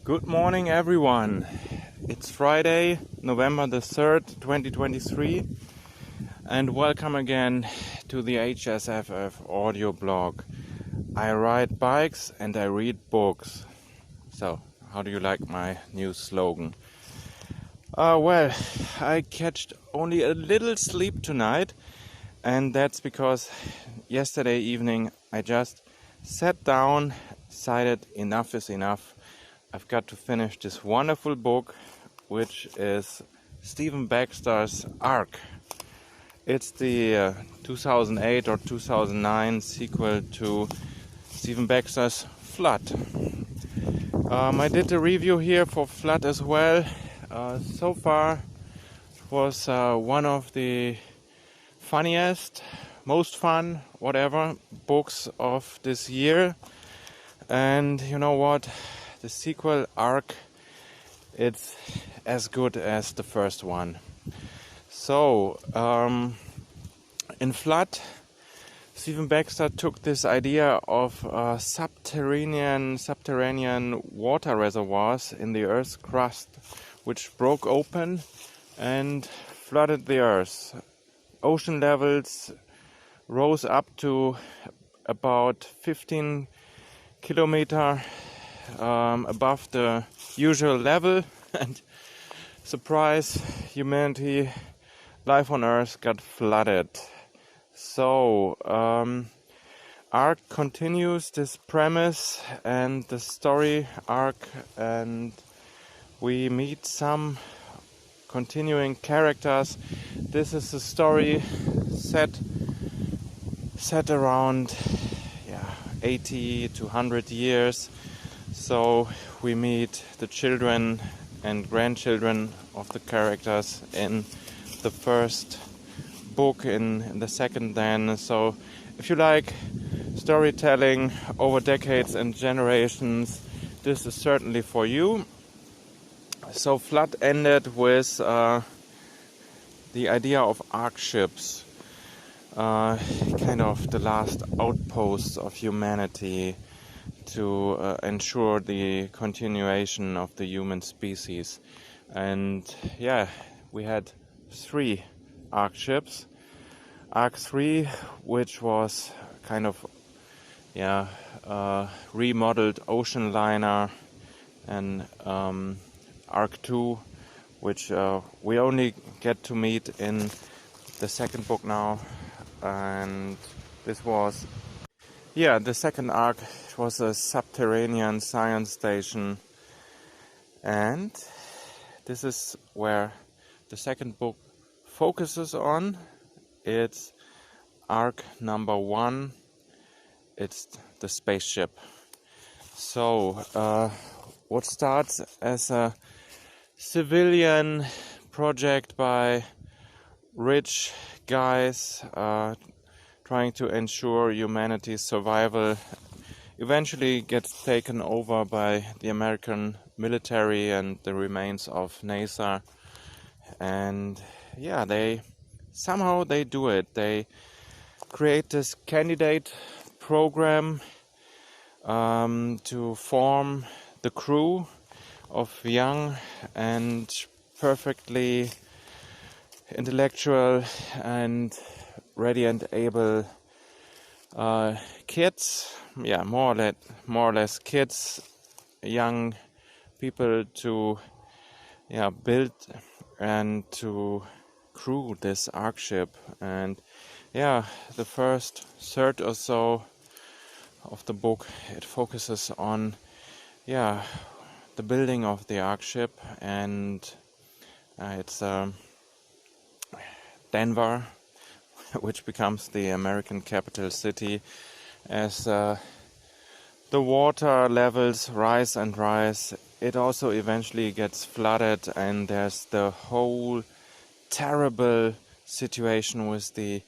Good morning, everyone. It's Friday, November the 3rd, 2023, and welcome again to the HSFF audio blog. I ride bikes and I read books. So, how do you like my new slogan? Well, I catched only a little sleep tonight, and that's because yesterday evening I just sat down, decided enough is enough. I've got to finish this wonderful book, which is Stephen Baxter's Ark. It's the 2008 or 2009 sequel to Stephen Baxter's Flood. I did a review here for Flood as well. So far, it was one of the funniest, most fun, whatever, books of this year. And you know what? The sequel, Ark, it's as good as the first one. So, in Flood, Stephen Baxter took this idea of subterranean water reservoirs in the Earth's crust, which broke open and flooded the Earth. Ocean levels rose up to about 15 kilometers above the usual level, and surprise, humanity, life on Earth got flooded. So Ark continues this premise and the story arc, and we meet some continuing characters. This is a story set around 80 to 100 years. So we meet the children and grandchildren of the characters in the first book, in the second then. So if you like storytelling over decades and generations, this is certainly for you. So Flood ended with the idea of Ark ships, kind of the last outposts of humanity to ensure the continuation of the human species. And we had 3 Ark ships. Ark 3, which was kind of remodeled ocean liner, and Ark 2, which we only get to meet in the second book now. And this was the second Ark. It was a subterranean science station, and this is where the second book focuses on. It's Ark number 1. It's the spaceship. So what starts as a civilian project by rich guys trying to ensure humanity's survival eventually gets taken over by the American military and the remains of NASA. And they do it. They create this candidate program to form the crew of young and perfectly intellectual and ready and able kids, more or less kids, young people to build and to crew this Ark ship. And the first third or so of the book, it focuses on the building of the Ark ship, and it's Denver, which becomes the American capital city, as the water levels rise and rise. It also eventually gets flooded, and there's the whole terrible situation with the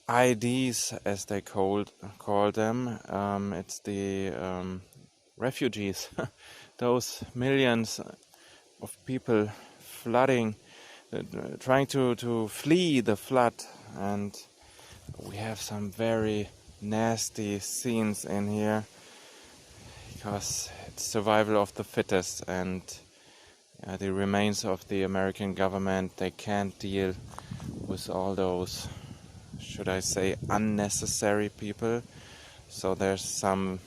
IDs, as they call them. It's the refugees, those millions of people flooding, trying to flee the flood. And we have some very nasty scenes in here, because it's survival of the fittest, and the remains of the American government, they can't deal with all those, should I say, unnecessary people. So there's some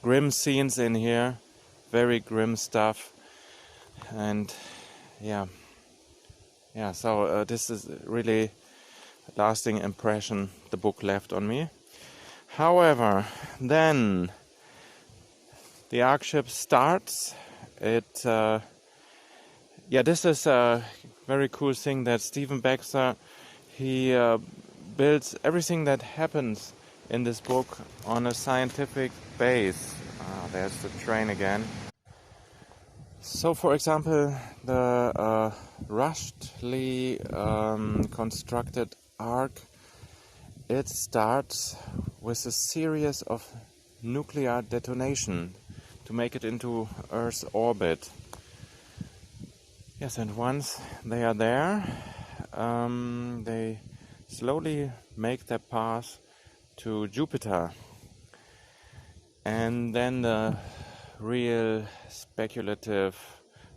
grim scenes in here, very grim stuff, and so this is really a lasting impression the book left on me. However, then the Ark ship starts. This is a very cool thing that Stephen Baxter, he builds everything that happens in this book on a scientific base. There's the train again. So, for example, the rushedly constructed Ark, it starts with a series of nuclear detonation to make it into Earth's orbit. Yes, and once they are there, they slowly make their path to Jupiter. And then the real speculative,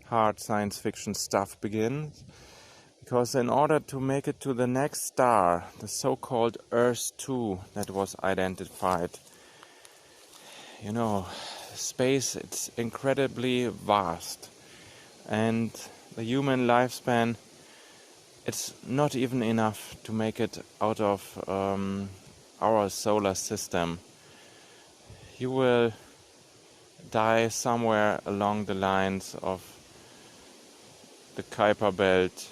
hard science fiction stuff begins. Because in order to make it to the next star, the so-called Earth 2 that was identified, space, it's incredibly vast. And the human lifespan, it's not even enough to make it out of our solar system. You will die somewhere along the lines of the Kuiper belt,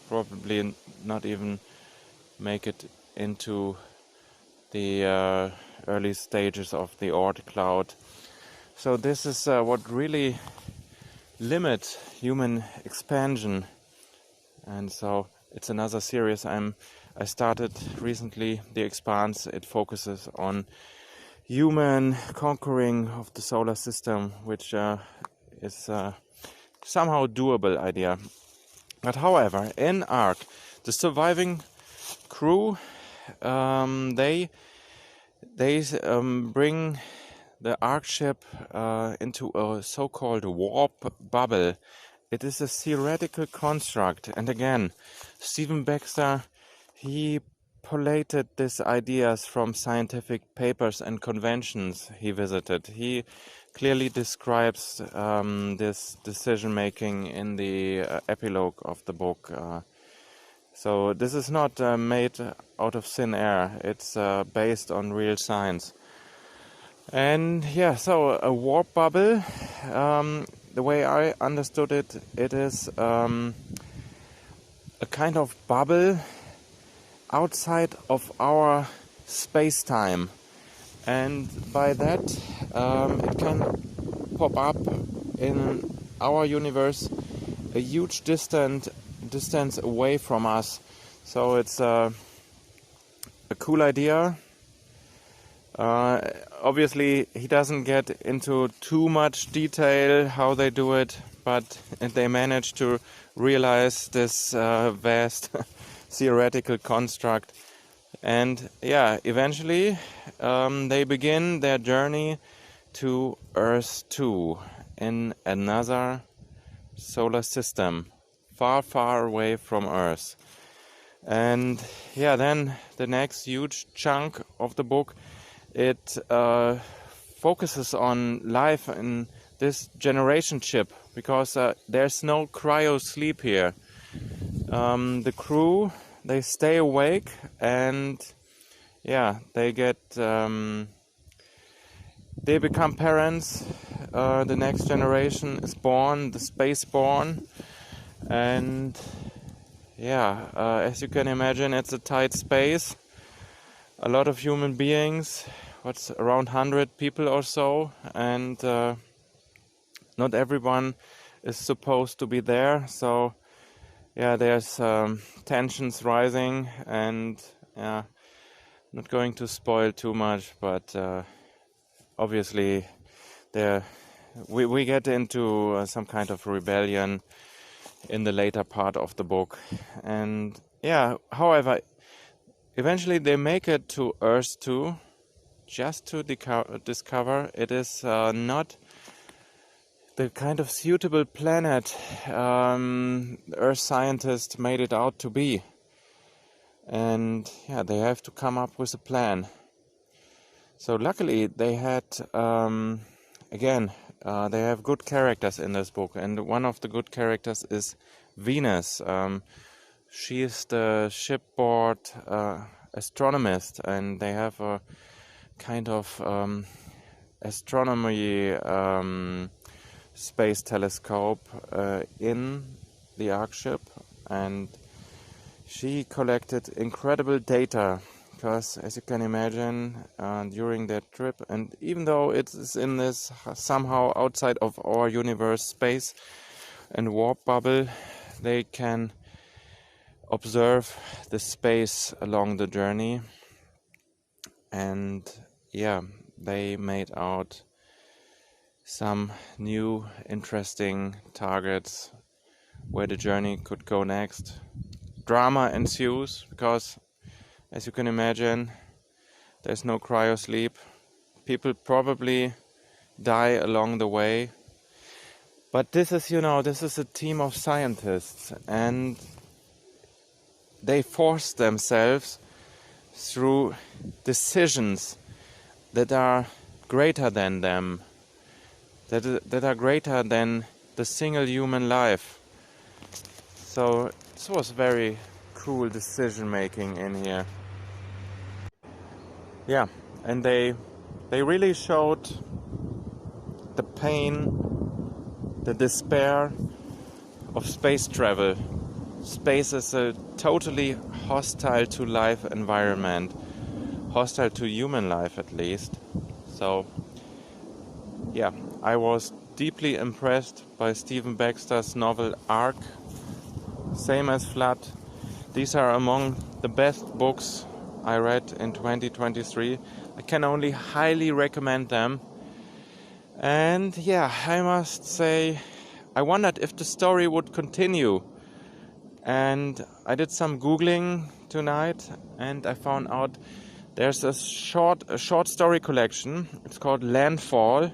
probably not even make it into the early stages of the Oort cloud. So this is what really limits human expansion. And so it's another series I started recently, The Expanse. It focuses on human conquering of the solar system, which is somehow doable idea. But however, in Ark, the surviving crew, they bring the Ark ship into a so-called warp bubble. It is a theoretical construct, and again, Stephen Baxter, he collated these ideas from scientific papers and conventions he visited. He clearly describes this decision-making in the epilogue of the book. So this is not made out of thin air. It's based on real science. And so a warp bubble, the way I understood it, it is a kind of bubble outside of our space-time, and by that it can pop up in our universe a huge distance away from us. So it's a cool idea. Obviously he doesn't get into too much detail how they do it, but they manage to realize this vast theoretical construct. And eventually they begin their journey to Earth 2 in another solar system, far, far away from Earth. And then the next huge chunk of the book, it focuses on life in this generation ship, because there's no cryo sleep here. The crew, they stay awake, and they get they become parents. The next generation is born, the space-born, and as you can imagine, it's a tight space. A lot of human beings, around 100 people or so, and not everyone is supposed to be there. So there's tensions rising, and not going to spoil too much, but obviously we get into some kind of rebellion in the later part of the book. And however, eventually they make it to Earth 2, just to discover it is not the kind of suitable planet Earth scientists made it out to be. And yeah, they have to come up with a plan. So luckily they had, they have good characters in this book, and one of the good characters is Venus. She is the shipboard astronomist, and they have a kind of astronomy space telescope in the Ark ship, and she collected incredible data. Because, as you can imagine, during that trip, and even though it is in this somehow outside of our universe space and warp bubble, they can observe the space along the journey. And yeah, they made out some new interesting targets where the journey could go next. Drama ensues because, as you can imagine, there's no cryosleep. People probably die along the way. But this is a team of scientists, and they force themselves through decisions that are greater than them, that are greater than the single human life. So this was very cool decision making in here. Yeah, and they really showed the pain, the despair of space travel. Space is a totally hostile to life environment, hostile to human life at least. So yeah, I was deeply impressed by Stephen Baxter's novel Ark, same as Flood. These are among the best books I read in 2023. I can only highly recommend them. And yeah, I must say, I wondered if the story would continue. And I did some Googling tonight, and I found out there's a short story collection. It's called Landfall.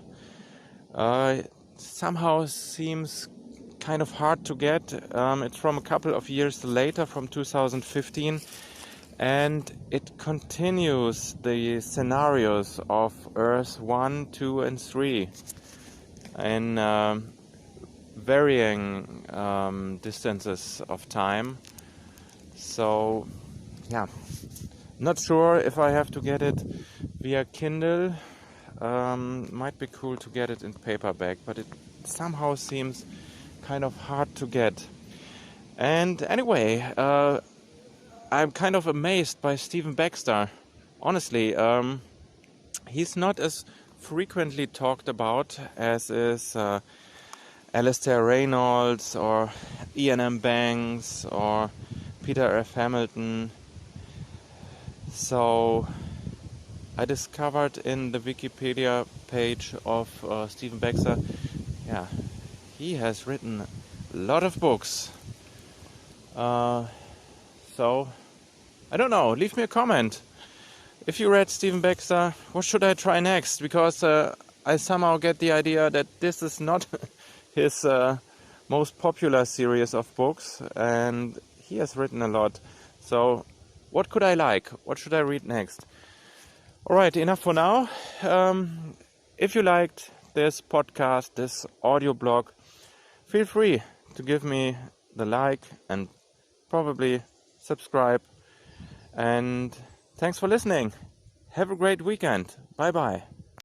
Somehow seems kind of hard to get. It's from a couple of years later, from 2015. And it continues the scenarios of Earth 1, 2, and 3 in varying distances of time. So, yeah, not sure if I have to get it via Kindle. Might be cool to get it in paperback, but it somehow seems kind of hard to get. And anyway, I'm kind of amazed by Stephen Baxter. Honestly, he's not as frequently talked about as is Alistair Reynolds or Ian M. Banks or Peter F. Hamilton. So I discovered in the Wikipedia page of Stephen Baxter, yeah, he has written a lot of books. So I don't know, leave me a comment. If you read Stephen Baxter, what should I try next? Because I somehow get the idea that this is not his most popular series of books, and he has written a lot. So what could I like? What should I read next? Alright, enough for now. If you liked this podcast, this audio blog, feel free to give me the like and probably subscribe. And thanks for listening. Have a great weekend. Bye bye.